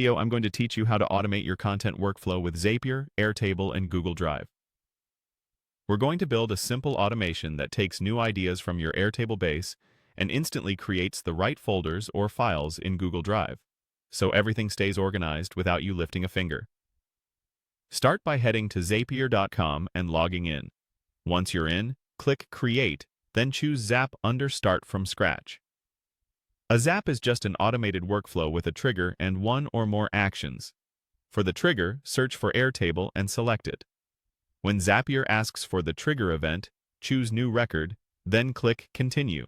Video, I'm going to teach you how to automate your content workflow with Zapier, Airtable, and Google Drive. We're going to build a simple automation that takes new ideas from your Airtable base and instantly creates the right folders or files in Google Drive, so everything stays organized without you lifting a finger. Start by heading to Zapier.com and logging in. Once you're in, click Create, then choose Zap under Start from Scratch. A zap is just an automated workflow with a trigger and one or more actions. For the trigger, search for Airtable and select it. When Zapier asks for the trigger event, choose New Record, then click Continue.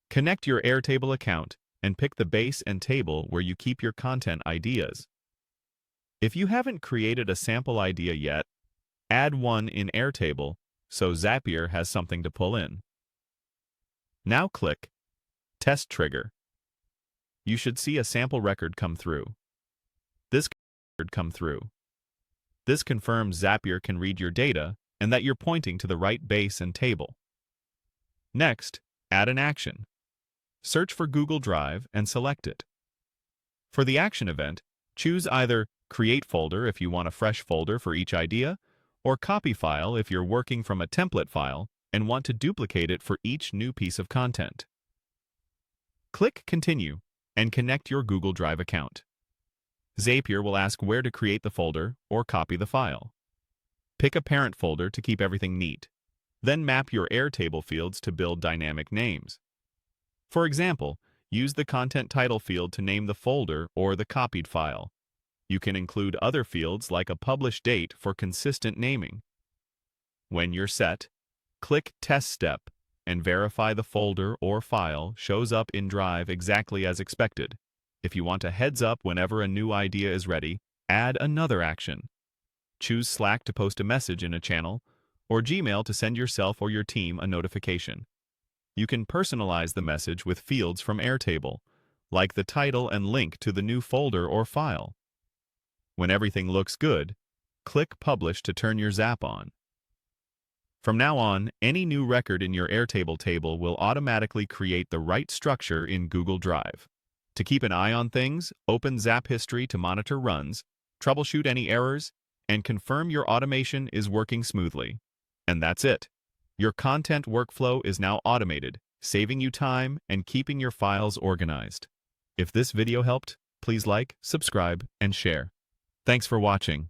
Connect your Airtable account and pick the base and table where you keep your content ideas. If you haven't created a sample idea yet, add one in Airtable so Zapier has something to pull in. Now click Test Trigger. You should see a sample record come through. This confirms Zapier can read your data and that you're pointing to the right base and table. Next, add an action. Search for Google Drive and select it. For the action event, choose either Create Folder if you want a fresh folder for each idea, or Copy File if you're working from a template file and want to duplicate it for each new piece of content. Click Continue and connect your Google Drive account. Zapier will ask where to create the folder or copy the file. Pick a parent folder to keep everything neat. Then map your Airtable fields to build dynamic names. For example, use the content title field to name the folder or the copied file. You can include other fields like a publish date for consistent naming. When you're set, click Test Step and verify the folder or file shows up in Drive exactly as expected. If you want a heads up whenever a new idea is ready, add another action. Choose Slack to post a message in a channel, or Gmail to send yourself or your team a notification. You can personalize the message with fields from Airtable, like the title and link to the new folder or file. When everything looks good, click Publish to turn your Zap on. From now on, any new record in your Airtable table will automatically create the right structure in Google Drive. To keep an eye on things, open Zap History to monitor runs, troubleshoot any errors, and confirm your automation is working smoothly. And that's it. Your content workflow is now automated, saving you time and keeping your files organized. If this video helped, please like, subscribe, and share. Thanks for watching.